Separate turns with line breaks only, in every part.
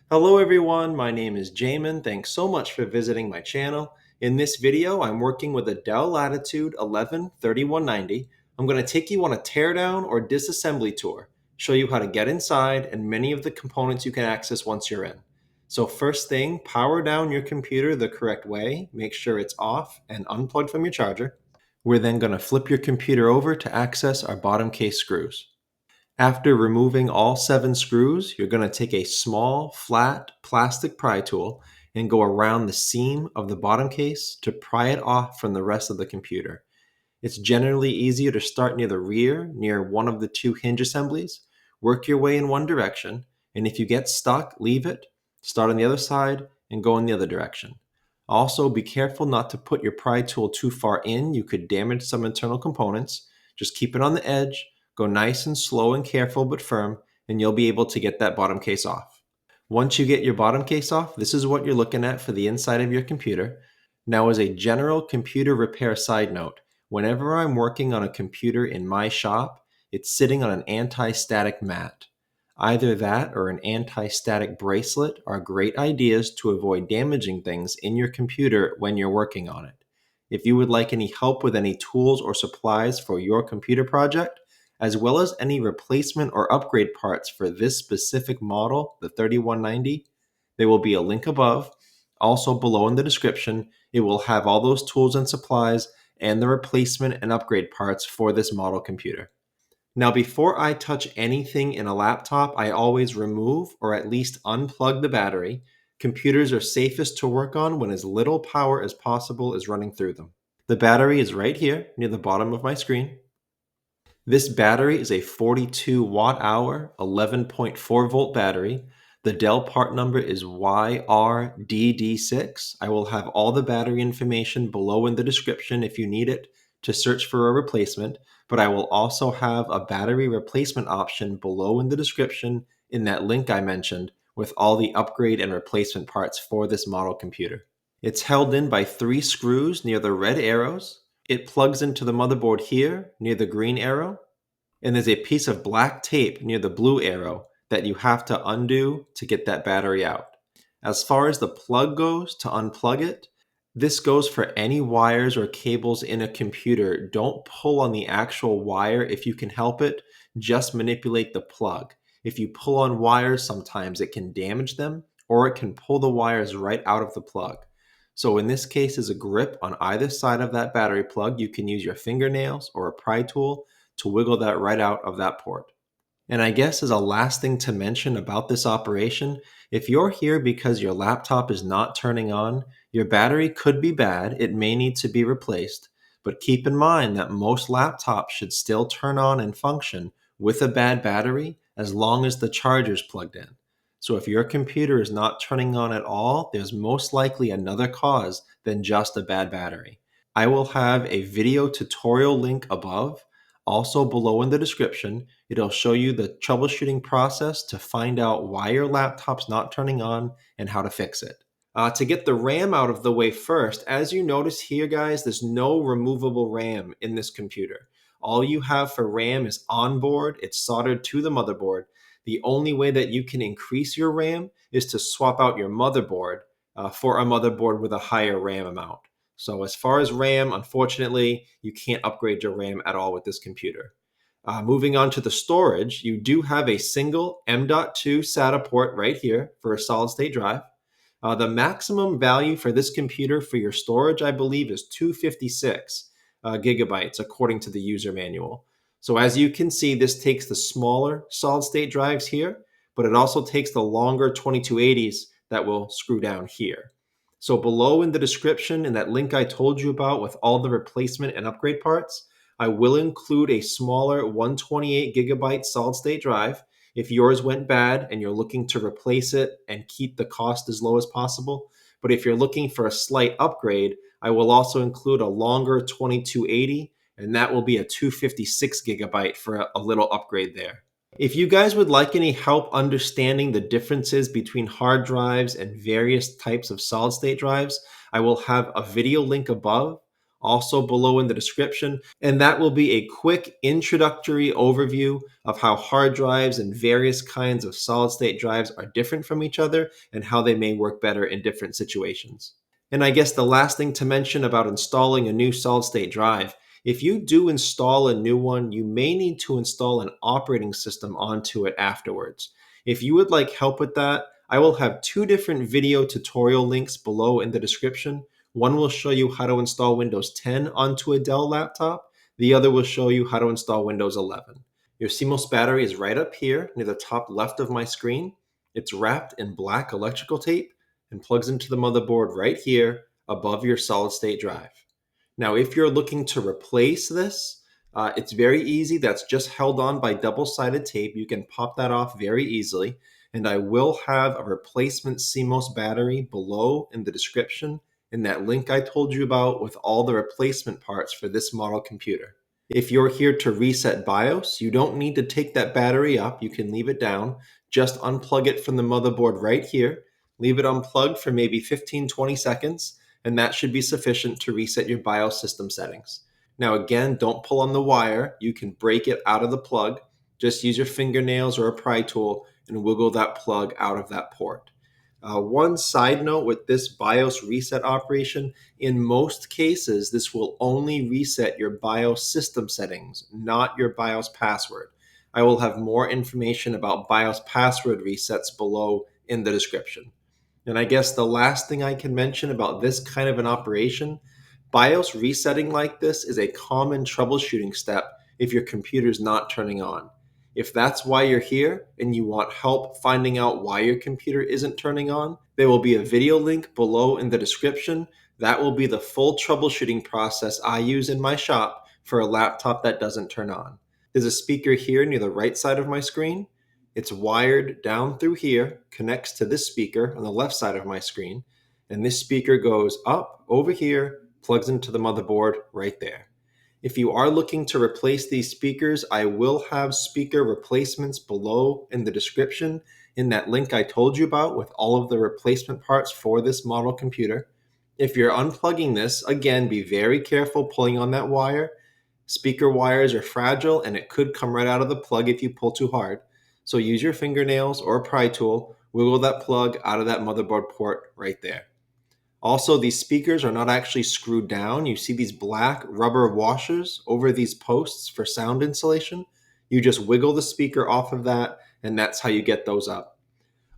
Hello everyone, my name is Jamin. Thanks so much for visiting my channel. In this video, I'm working with a Dell Latitude 11-3190. I'm going to take you on a teardown or disassembly tour, show you how to get inside and many of the components you can access once you're in. So first thing, power down your computer the correct way, make sure it's off and unplugged from your charger. We're then going to flip your computer over to access our bottom case screws. After removing all 7 screws, you're going to take a small, flat plastic pry tool and go around the seam of the bottom case to pry it off from the rest of the computer. It's generally easier to start near the rear, near one of the 2 hinge assemblies. Work your way in one direction, and if you get stuck, leave it, start on the other side, and go in the other direction. Also, be careful not to put your pry tool too far in. You could damage some internal components. Just keep it on the edge. Go nice and slow and careful but firm, and you'll be able to get that bottom case off. Once you get your bottom case off, this is what you're looking at for the inside of your computer. Now, as a general computer repair side note, whenever I'm working on a computer in my shop, it's sitting on an anti-static mat. Either that or an anti-static bracelet are great ideas to avoid damaging things in your computer when you're working on it. If you would like any help with any tools or supplies for your computer project, as well as any replacement or upgrade parts for this specific model, the 3190, there will be a link above. Also below in the description, it will have all those tools and supplies and the replacement and upgrade parts for this model computer. Now, before I touch anything in a laptop, I always remove or at least unplug the battery. Computers are safest to work on when as little power as possible is running through them. The battery is right here near the bottom of my screen. This battery is a 42 watt hour, 11.4 volt battery. The Dell part number is YRDD6. I will have all the battery information below in the description if you need it to search for a replacement, but I will also have a battery replacement option below in the description in that link I mentioned with all the upgrade and replacement parts for this model computer. It's held in by 3 screws near the red arrows. It plugs into the motherboard here near the green arrow, and there's a piece of black tape near the blue arrow that you have to undo to get that battery out. As far as the plug goes to unplug it, this goes for any wires or cables in a computer. Don't pull on the actual wire if you can help it, just manipulate the plug. If you pull on wires, sometimes it can damage them or it can pull the wires right out of the plug. So in this case, there's a grip on either side of that battery plug. You can use your fingernails or a pry tool to wiggle that right out of that port. And I guess as a last thing to mention about this operation, if you're here because your laptop is not turning on, your battery could be bad, it may need to be replaced, but keep in mind that most laptops should still turn on and function with a bad battery as long as the charger is plugged in. So if your computer is not turning on at all, there's most likely another cause than just a bad battery. I will have a video tutorial link above. Also below in the description, it'll show you the troubleshooting process to find out why your laptop's not turning on and how to fix it. To get the RAM out of the way first, as you notice here, guys, there's no removable RAM in this computer. All you have for RAM is onboard. It's soldered to the motherboard. The only way that you can increase your RAM is to swap out your motherboard for a motherboard with a higher RAM amount. So as far as RAM, unfortunately, you can't upgrade your RAM at all with this computer. Moving on to the storage, you do have a single M.2 SATA port right here for a solid state drive. The maximum value for this computer for your storage, I believe, is 256 gigabytes according to the user manual. So as you can see, this takes the smaller solid state drives here, but it also takes the longer 2280s that will screw down here. So below in the description, in that link I told you about with all the replacement and upgrade parts, I will include a smaller 128 gigabyte solid state drive. If yours went bad and you're looking to replace it and keep the cost as low as possible. But if you're looking for a slight upgrade, I will also include a longer 2280, and that will be a 256 gigabyte for a little upgrade there. If you guys would like any help understanding the differences between hard drives and various types of solid state drives, I will have a video link above. also below in the description. And that will be a quick introductory overview of how hard drives and various kinds of solid state drives are different from each other and how they may work better in different situations. And I guess the last thing to mention about installing a new solid state drive, if you do install a new one, you may need to install an operating system onto it afterwards. If you would like help with that, I will have two different video tutorial links below in the description. One will show you how to install Windows 10 onto a Dell laptop. The other will show you how to install Windows 11. Your CMOS battery is right up here near the top left of my screen. It's wrapped in black electrical tape and plugs into the motherboard right here above your solid state drive. Now, if you're looking to replace this, it's very easy. That's just held on by double-sided tape. You can pop that off very easily. And I will have a replacement CMOS battery below in the description in that link I told you about with all the replacement parts for this model computer. If you're here to reset BIOS, you don't need to take that battery up. You can leave it down. Just unplug it from the motherboard right here. Leave it unplugged for maybe 15-20 seconds, and that should be sufficient to reset your BIOS system settings. Now again, don't pull on the wire. You can break it out of the plug. Just use your fingernails or a pry tool and wiggle that plug out of that port. One side note with this BIOS reset operation, in most cases, this will only reset your BIOS system settings, not your BIOS password. I will have more information about BIOS password resets below in the description. And I guess the last thing I can mention about this kind of an operation, BIOS resetting like this is a common troubleshooting step if your computer's not turning on. If that's why you're here and you want help finding out why your computer isn't turning on, there will be a video link below in the description. That will be the full troubleshooting process I use in my shop for a laptop that doesn't turn on. There's a speaker here near the right side of my screen. It's wired down through here, connects to this speaker on the left side of my screen, and this speaker goes up over here, plugs into the motherboard right there. If you are looking to replace these speakers, I will have speaker replacements below in the description in that link I told you about with all of the replacement parts for this model computer. If you're unplugging this, again, be very careful pulling on that wire. Speaker wires are fragile and it could come right out of the plug if you pull too hard. So use your fingernails or a pry tool, wiggle that plug out of that motherboard port right there. Also, these speakers are not actually screwed down. You see these black rubber washers over these posts for sound insulation. You just wiggle the speaker off of that, and that's how you get those up.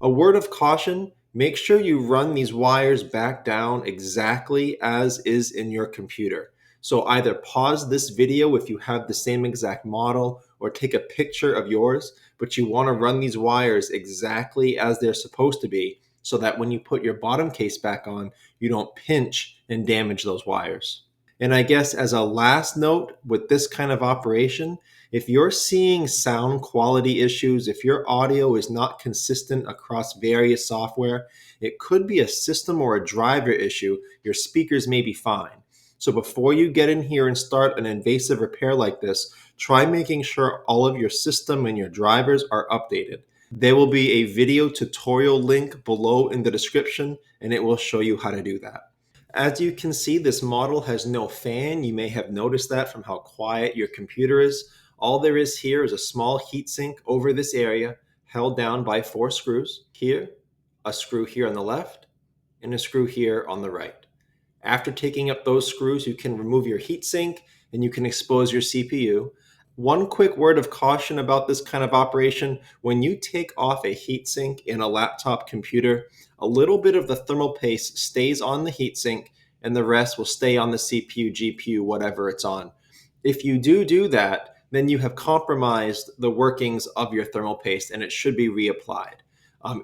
A word of caution, make sure you run these wires back down exactly as is in your computer. So either pause this video if you have the same exact model or take a picture of yours, but you want to run these wires exactly as they're supposed to be so that when you put your bottom case back on, you don't pinch and damage those wires. And I guess as a last note with this kind of operation, if you're seeing sound quality issues, if your audio is not consistent across various software, it could be a system or a driver issue. Your speakers may be fine. So before you get in here and start an invasive repair like this, try making sure all of your system and your drivers are updated. There will be a video tutorial link below in the description, and it will show you how to do that. As you can see, this model has no fan. You may have noticed that from how quiet your computer is. All there is here is a small heatsink over this area held down by 4 screws. Here, a screw here on the left, and a screw here on the right. After taking up those screws, you can remove your heatsink and you can expose your CPU. One quick word of caution about this kind of operation, when you take off a heatsink in a laptop computer, a little bit of the thermal paste stays on the heatsink and the rest will stay on the CPU, GPU, whatever it's on. If you do that, then you have compromised the workings of your thermal paste and it should be reapplied.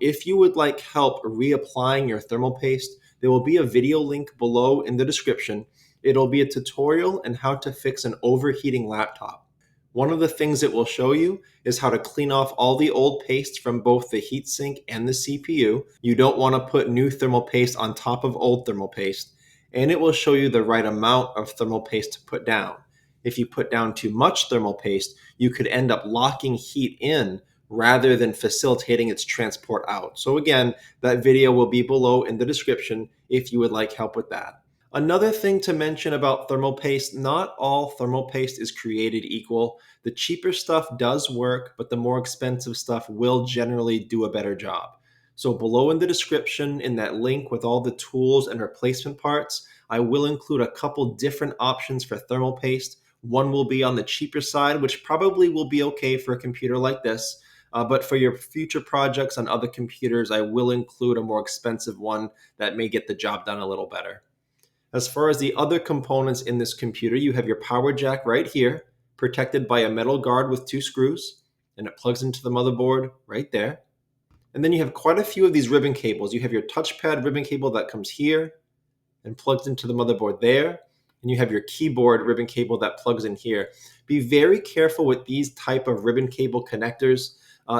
If you would like help reapplying your thermal paste, there will be a video link below in the description. It'll be a tutorial on how to fix an overheating laptop. One of the things it will show you is how to clean off all the old paste from both the heatsink and the CPU. You don't want to put new thermal paste on top of old thermal paste. And it will show you the right amount of thermal paste to put down. If you put down too much thermal paste, you could end up locking heat in rather than facilitating its transport out. So again, that video will be below in the description if you would like help with that. Another thing to mention about thermal paste, not all thermal paste is created equal. The cheaper stuff does work, but the more expensive stuff will generally do a better job. So below in the description, in that link with all the tools and replacement parts, I will include a couple different options for thermal paste. One will be on the cheaper side, which probably will be okay for a computer like this. But for your future projects on other computers, I will include a more expensive one that may get the job done a little better. As far as the other components in this computer, you have your power jack right here, protected by a metal guard with 2 screws, and it plugs into the motherboard right there. And then you have quite a few of these ribbon cables. You have your touchpad ribbon cable that comes here and plugs into the motherboard there. And you have your keyboard ribbon cable that plugs in here. Be very careful with these type of ribbon cable connectors.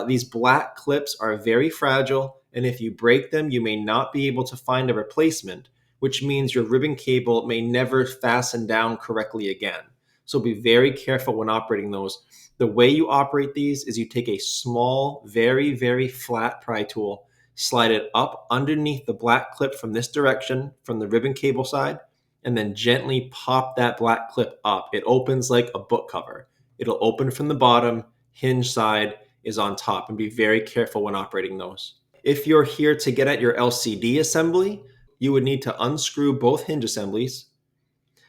These black clips are very fragile, and if you break them, you may not be able to find a replacement, which means your ribbon cable may never fasten down correctly again. So be very careful when operating those. The way you operate these is you take a small, very, very flat pry tool, slide it up underneath the black clip from this direction, from the ribbon cable side, and then gently pop that black clip up. It opens like a book cover. It'll open from the bottom, hinge side is on top, and be very careful when operating those. If you're here to get at your LCD assembly, you would need to unscrew both hinge assemblies,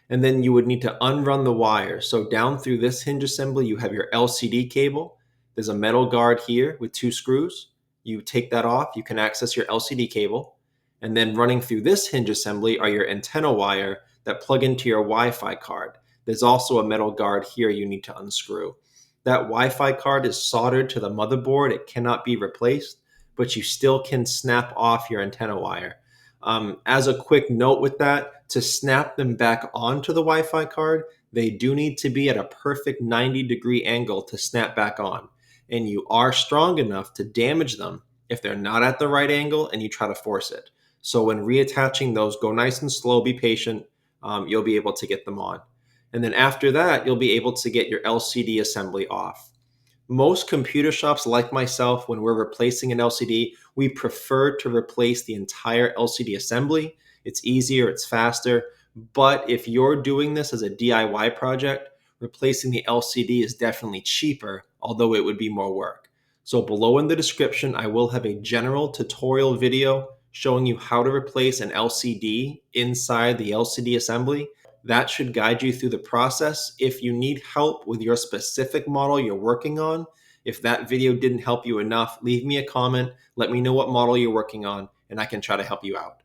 and then you would need to unrun the wire. So down through this hinge assembly, you have your LCD cable. There's a metal guard here with 2 screws. You take that off, you can access your LCD cable. And then running through this hinge assembly are your antenna wire that plug into your Wi-Fi card. There's also a metal guard here you need to unscrew. That Wi-Fi card is soldered to the motherboard. It cannot be replaced, but you still can snap off your antenna wire. As a quick note with that, to snap them back onto the Wi-Fi card, they do need to be at a perfect 90-degree angle to snap back on. And you are strong enough to damage them if they're not at the right angle and you try to force it. So when reattaching those, go nice and slow, be patient. You'll be able to get them on. And then after that, you'll be able to get your LCD assembly off. Most computer shops like myself, when we're replacing an LCD, we prefer to replace the entire LCD assembly. It's easier, it's faster. But if you're doing this as a DIY project, replacing the LCD is definitely cheaper, although it would be more work. So below in the description, I will have a general tutorial video showing you how to replace an LCD inside the LCD assembly. That should guide you through the process. If you need help with your specific model you're working on, if that video didn't help you enough, leave me a comment. Let me know what model you're working on, and I can try to help you out.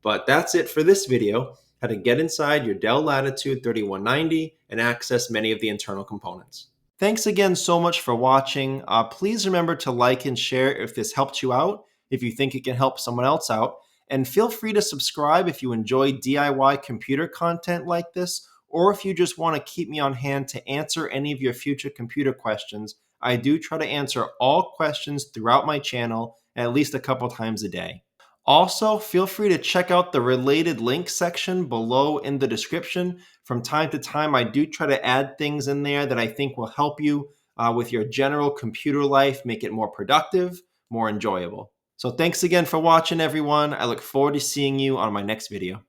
But that's it for this video, how to get inside your Dell Latitude 3190 and access many of the internal components. Thanks again so much for watching. Please remember to like and share if this helped you out, if you think it can help someone else out. And feel free to subscribe if you enjoy DIY computer content like this, or if you just want to keep me on hand to answer any of your future computer questions. I do try to answer all questions throughout my channel at least a couple times a day. Also, feel free to check out the related links section below in the description. From time to time, I do try to add things in there that I think will help you with your general computer life, make it more productive, more enjoyable. So thanks again for watching, everyone. I look forward to seeing you on my next video.